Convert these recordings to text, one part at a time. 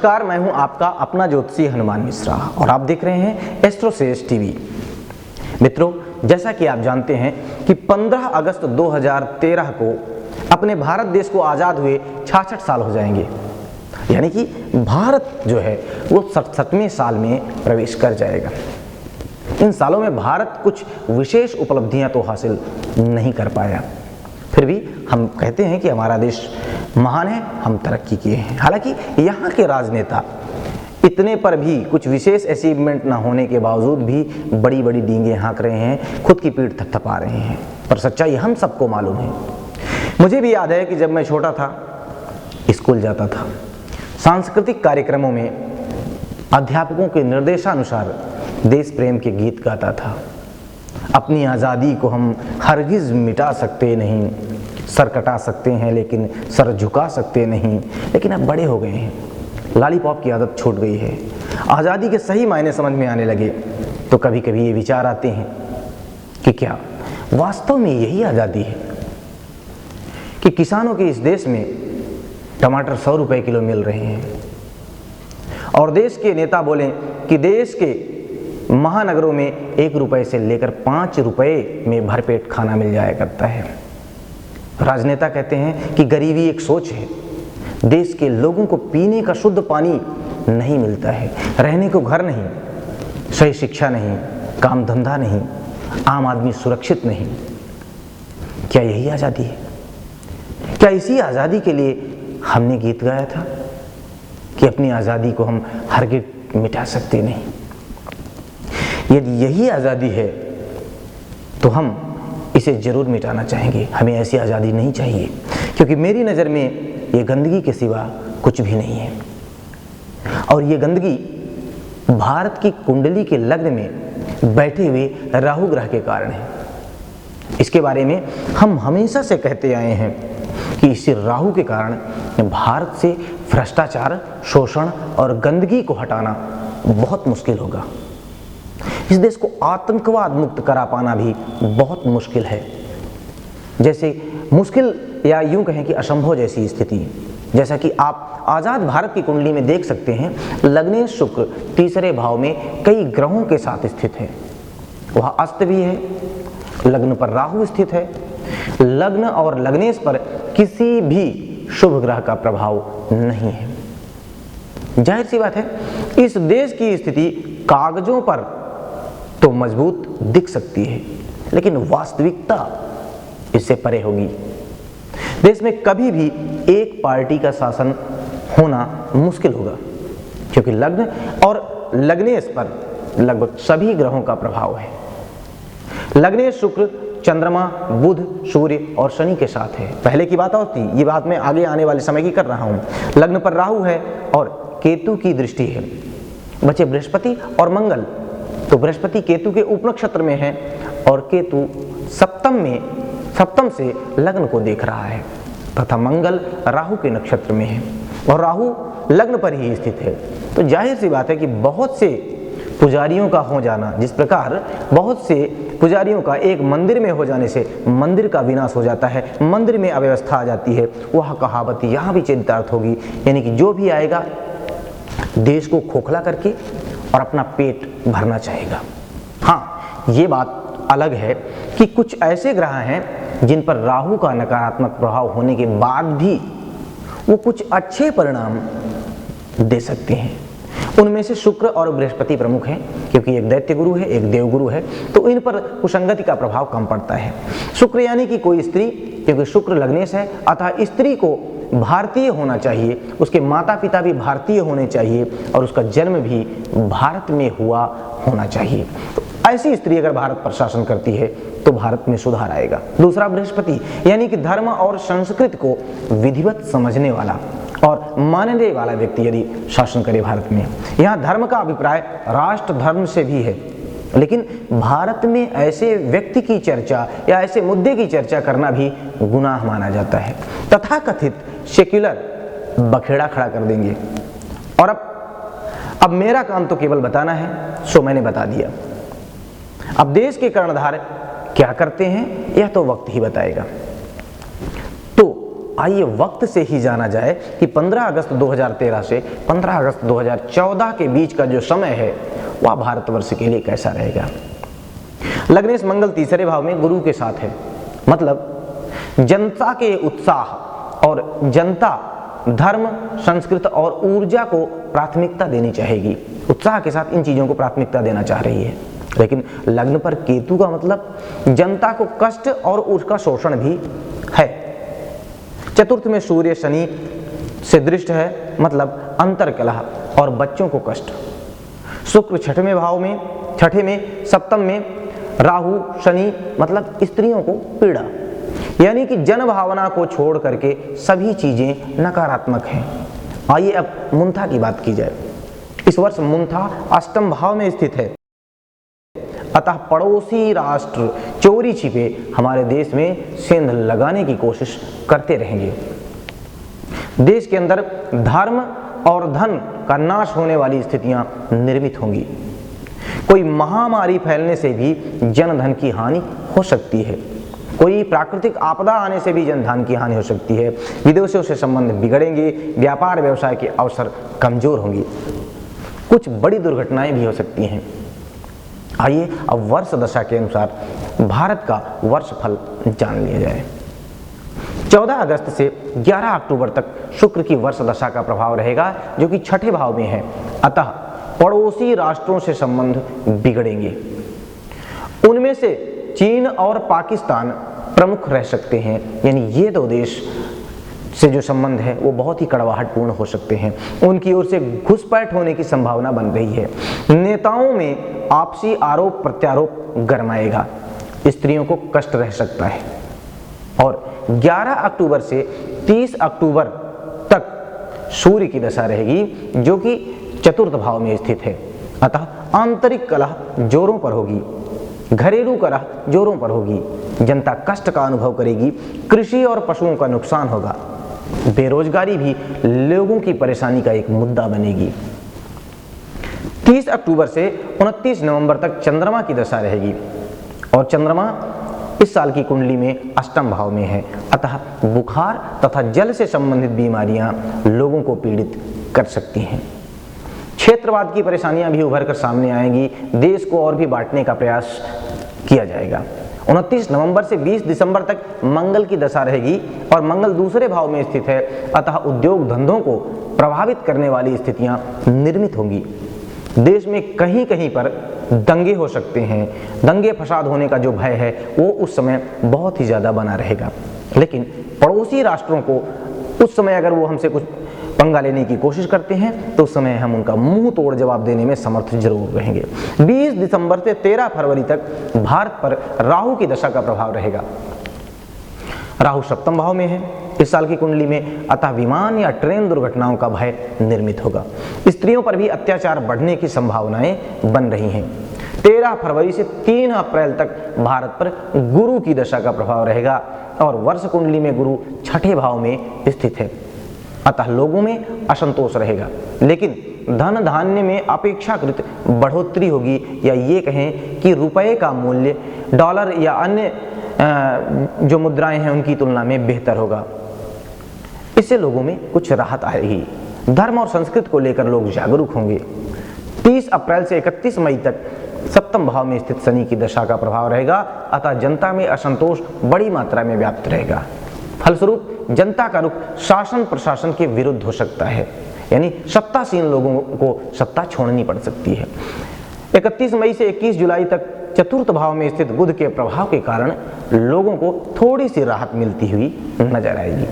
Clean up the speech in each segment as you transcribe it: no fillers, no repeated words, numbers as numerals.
नमस्कार, मैं हूं आपका अपना ज्योतिषी हनुमान मिश्रा और आप देख रहे हैं एस्ट्रोसेज टीवी। मित्रों, जैसा कि आप जानते हैं कि 15 अगस्त 2013 को अपने भारत देश को आज़ाद हुए 66 साल हो जाएंगे। यानी कि भारत जो है वो 67वें साल में प्रवेश कर जाएगा। इन सालों में भारत कुछ विशेष उपलब्धियां तो हासिल नहीं कर पाया, फिर भी हम कहते हैं कि हमारा देश महान है, हम तरक्की किए हैं। हालांकि यहाँ के राजनेता इतने पर भी कुछ विशेष अचीवमेंट ना होने के बावजूद भी बड़ी बड़ी डींगे हाँक रहे हैं, खुद की पीठ थपथपा रहे हैं। पर सच्चाई हम सबको मालूम है। मुझे भी याद है कि जब मैं छोटा था, स्कूल जाता था, सांस्कृतिक कार्यक्रमों में अध्यापकों के निर्देशानुसार देश प्रेम के गीत गाता था। अपनी आज़ादी को हम हरगिज़ मिटा सकते नहीं, सर कटा सकते हैं लेकिन सर झुका सकते नहीं। लेकिन अब बड़े हो गए हैं, लॉलीपॉप की आदत छूट गई है, आज़ादी के सही मायने समझ में आने लगे, तो कभी कभी ये विचार आते हैं कि क्या वास्तव में यही आज़ादी है कि किसानों के इस देश में टमाटर 100 रुपए किलो मिल रहे हैं और देश के नेता बोलें कि देश के महानगरों में 1 रुपए से लेकर 5 रुपए में भरपेट खाना मिल जाया करता है। राजनेता कहते हैं कि गरीबी एक सोच है, देश के लोगों को पीने का शुद्ध पानी नहीं मिलता है, रहने को घर नहीं, सही शिक्षा नहीं, काम धंधा नहीं, आम आदमी सुरक्षित नहीं। क्या यही आज़ादी है? क्या इसी आज़ादी के लिए हमने गीत गाया था कि अपनी आज़ादी को हम हरगिज़ मिटा सकते नहीं? यदि यही आज़ादी है तो हम इसे ज़रूर मिटाना चाहेंगे। हमें ऐसी आज़ादी नहीं चाहिए, क्योंकि मेरी नज़र में ये गंदगी के सिवा कुछ भी नहीं है। और ये गंदगी भारत की कुंडली के लग्न में बैठे हुए राहु ग्रह के कारण है। इसके बारे में हम हमेशा से कहते आए हैं कि इसी राहु के कारण भारत से भ्रष्टाचार, शोषण और गंदगी को हटाना बहुत मुश्किल होगा। इस देश को आतंकवाद मुक्त करा पाना भी बहुत मुश्किल है। जैसे मुश्किल या यूं कहें कि असंभव जैसी स्थिति, जैसा कि आप आज़ाद भारत की कुंडली में देख सकते हैं। लग्नेश शुक्र तीसरे भाव में कई ग्रहों के साथ स्थित है, वह अस्त भी है, लग्न पर राहु स्थित है। लग्न और लग्नेश पर किसी भी शुभ ग्रह का प्रभाव नहीं है। जाहिर सी बात है, इस देश की स्थिति कागजों पर तो मजबूत दिख सकती है, लेकिन वास्तविकता इससे परे होगी। देश में कभी भी एक पार्टी का शासन होना मुश्किल होगा, क्योंकि लग्न और लग्नेश पर लगभग सभी ग्रहों का प्रभाव है। लग्नेश शुक्र चंद्रमा, बुध, सूर्य और शनि के साथ है। पहले की बात और थी, ये बात मैं आगे आने वाले समय की कर रहा हूँ। लग्न पर राहु है और केतु की दृष्टि है। बचे बृहस्पति और मंगल, तो बृहस्पति केतु के उपनक्षत्र में है और केतु सप्तम से लग्न को देख रहा है, तथा मंगल राहु के नक्षत्र में है और राहु लग्न पर ही स्थित है। तो जाहिर सी बात है कि बहुत से पुजारियों का हो जाना, जिस प्रकार बहुत से पुजारियों का एक मंदिर में हो जाने से मंदिर का विनाश हो जाता है, मंदिर में अव्यवस्था आ जाती है, वह कहावत यहाँ भी चरितार्थ होगी। यानी कि जो भी आएगा देश को खोखला करके और अपना पेट भरना चाहेगा। हाँ, ये बात अलग है कि कुछ ऐसे ग्रह हैं जिन पर राहु का नकारात्मक प्रभाव होने के बाद भी वो कुछ अच्छे परिणाम दे सकते हैं। उनमें से शुक्र और बृहस्पति प्रमुख हैं, क्योंकि एक दैत्य गुरु है, एक देव गुरु है, तो इन पर कुसंगति का प्रभाव कम पड़ता है। शुक्र यानी कि कोई स्त्री, क्योंकि शुक्र लग्नेश है, अतः स्त्री को भारतीय होना चाहिए, उसके माता पिता भी भारतीय होने चाहिए और उसका जन्म भी भारत में हुआ होना चाहिए। तो ऐसी स्त्री अगर भारत पर शासन करती है तो भारत में सुधार आएगा। दूसरा बृहस्पति यानी कि धर्म और संस्कृति को विधिवत समझने वाला और मानने वाला व्यक्ति यदि शासन करे भारत में। यहाँ धर्म का अभिप्राय राष्ट्र धर्म से भी है, लेकिन भारत में ऐसे व्यक्ति की चर्चा या ऐसे मुद्दे की चर्चा करना भी गुनाह माना जाता है। तथाकथित सेक्युलर बखेड़ा खड़ा कर देंगे। और अब मेरा काम तो केवल बताना है, सो मैंने बता दिया। अब देश के कर्णधार क्या करते हैं यह तो वक्त ही बताएगा। तो आइए वक्त से ही जाना जाए कि 15 अगस्त 2013 से 15 अगस्त 2014 के बीच का जो समय है वह भारतवर्ष के लिए कैसा रहेगा। लग्नेश मंगल तीसरे भाव में गुरु के साथ है, मतलब जनता के उत्साह और जनता धर्म, संस्कृति और ऊर्जा को प्राथमिकता देनी चाहेगी। उत्साह के साथ इन चीजों को प्राथमिकता देना चाह रही है। लेकिन लग्न पर केतु का मतलब जनता को कष्ट और उसका शोषण भी है। चतुर्थ में सूर्य शनि से दृष्ट है, मतलब अंतर कलह और बच्चों को कष्ट। शुक्र छठवें भाव में, छठे में, सप्तम में राहु शनि, मतलब स्त्रियों को पीड़ा, यानी कि जन भावना को छोड़ करके सभी चीजें नकारात्मक हैं। आइए अब मुंथा की बात की जाए। इस वर्ष मुंथा अष्टम भाव में स्थित है, अतः पड़ोसी राष्ट्र चोरी छिपे हमारे देश में सेंध लगाने की कोशिश करते रहेंगे। देश के अंदर धर्म और धन का नाश होने वाली स्थितियां निर्मित होंगी। कोई महामारी फैलने से भी जनधन की हानि हो सकती है। कोई प्राकृतिक आपदा आने से भी जनधन की हानि हो सकती है। विदेशों से संबंध बिगड़ेंगे, व्यापार व्यवसाय के अवसर कमजोर होंगे, कुछ बड़ी दुर्घटनाएं भी हो सकती हैं। आइए अब वर्ष दशा के अनुसार भारत का वर्षफल जान लिया जाए। 14 अगस्त से 11 अक्टूबर तक शुक्र की वर्ष दशा का प्रभाव रहेगा, जो कि छठे भाव में है, अतः पड़ोसी राष्ट्रों से संबंध बिगड़ेंगे। उनमें से चीन और पाकिस्तान प्रमुख रह सकते हैं, यानी ये दो देश से जो संबंध है वो बहुत ही कड़वाहटपूर्ण हो सकते हैं। उनकी ओर से घुसपैठ होने की संभावना बन रही है। नेताओं में आपसी आरोप प्रत्यारोप गरमाएगा, स्त्रियों को कष्ट रह सकता है। और 11 अक्टूबर से 30 अक्टूबर तक सूर्य की दशा रहेगी, जो कि चतुर्थ भाव में स्थित है, अतः आंतरिक कलह जोरों पर होगी, घरेलू कलह जोरों पर होगी, जनता कष्ट का अनुभव करेगी, कृषि और पशुओं का नुकसान होगा, बेरोजगारी भी लोगों की परेशानी का एक मुद्दा बनेगी। 30 अक्टूबर से 29 नवंबर तक चंद्रमा की दशा रहेगी और चंद्रमा इस साल की कुंडली में अष्टम भाव में है, अतः बुखार तथा जल से संबंधित बीमारियां लोगों को पीड़ित कर सकती हैं। क्षेत्रवाद की परेशानियां भी उभर कर सामने आएंगी, देश को और भी बांटने का प्रयास किया जाएगा। 29 नवंबर से 20 दिसंबर तक मंगल की दशा रहेगी और मंगल दूसरे भाव में स्थित है, अतः उद्योग धंधों को प्रभावित करने वाली स्थितियां निर्मित होंगी। देश में कहीं कहीं पर दंगे हो सकते हैं। दंगे फसाद होने का जो भय है वो उस समय बहुत ही ज़्यादा बना रहेगा। लेकिन पड़ोसी राष्ट्रों को उस समय अगर वो हमसे कुछ पंगा लेने की कोशिश करते हैं तो उस समय हम उनका मुंह तोड़ जवाब देने में समर्थ जरूर रहेंगे। 20 दिसंबर से 13 फरवरी तक भारत पर राहु की दशा का प्रभाव रहेगा। राहु सप्तम भाव में है इस साल की कुंडली में, अतः विमान या ट्रेन दुर्घटनाओं का भय निर्मित होगा। स्त्रियों पर भी अत्याचार बढ़ने की संभावनाएं बन रही हैं। 13 फरवरी से 3 अप्रैल तक भारत पर गुरु की दशा का प्रभाव रहेगा और वर्ष कुंडली में गुरु छठे भाव में स्थित है, अतः लोगों में असंतोष रहेगा। लेकिन धन धान्य में अपेक्षाकृत बढ़ोतरी होगी, या ये कहें कि रुपए का मूल्य डॉलर या अन्य जो मुद्राएं हैं उनकी तुलना में बेहतर होगा। इससे लोगों में कुछ राहत आएगी। धर्म और संस्कृति को लेकर लोग जागरूक होंगे। 30 अप्रैल से 31 मई तक सप्तम भाव में स्थित शनि की दशा का प्रभाव रहेगा, अतः जनता में असंतोष बड़ी मात्रा में व्याप्त रहेगा। फलस्वरूप जनता का रुख शासन प्रशासन के विरुद्ध हो सकता है, यानी सत्तासीन लोगों को सत्ता छोड़नी पड़ सकती है। 31 मई से 21 जुलाई तक चतुर्थ भाव में स्थित बुध के प्रभाव के कारण लोगों को थोड़ी सी राहत मिलती हुई नजर आएगी।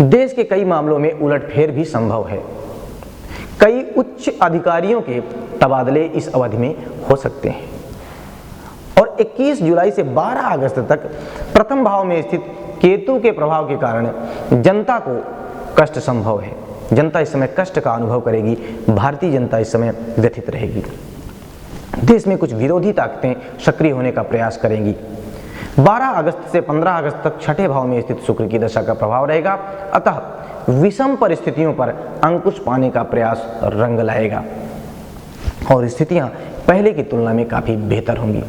देश के कई मामलों में उलटफेर भी संभव है। कई उच्च अधिकारियों के तबादले इस अवधि में हो सकते हैं और 21 जुलाई से 12 अगस्त तक प्रथम भाव में स्थित केतु के प्रभाव के कारण जनता को कष्ट संभव है। जनता इस समय कष्ट का अनुभव करेगी। भारतीय जनता इस समय व्यथित रहेगी। देश में कुछ विरोधी ताकतें सक्रिय होने का प्रयास करेंगी। 12 अगस्त से 15 अगस्त तक छठे भाव में स्थित शुक्र की दशा का प्रभाव रहेगा, अतः विषम परिस्थितियों पर अंकुश पाने का प्रयास रंग लाएगा और स्थितियां पहले की तुलना में काफी बेहतर होंगी।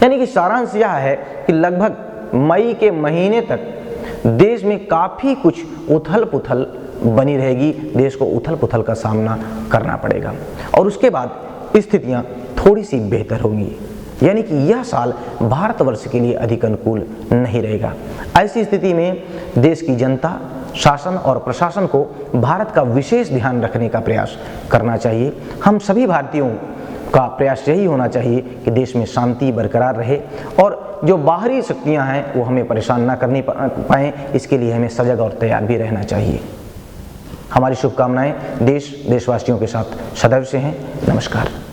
यानी कि सारांश यह है कि लगभग मई के महीने तक देश में काफ़ी कुछ उथल पुथल बनी रहेगी, देश को उथल पुथल का सामना करना पड़ेगा और उसके बाद स्थितियां थोड़ी सी बेहतर होंगी, यानी कि यह साल भारतवर्ष के लिए अधिक अनुकूल नहीं रहेगा। ऐसी स्थिति में देश की जनता, शासन और प्रशासन को भारत का विशेष ध्यान रखने का प्रयास करना चाहिए। हम सभी भारतीयों का प्रयास यही होना चाहिए कि देश में शांति बरकरार रहे और जो बाहरी शक्तियां हैं वो हमें परेशान ना करनी पाएँ, इसके लिए हमें सजग और तैयार भी रहना चाहिए। हमारी शुभकामनाएं देशवासियों के साथ सदैव से हैं। नमस्कार।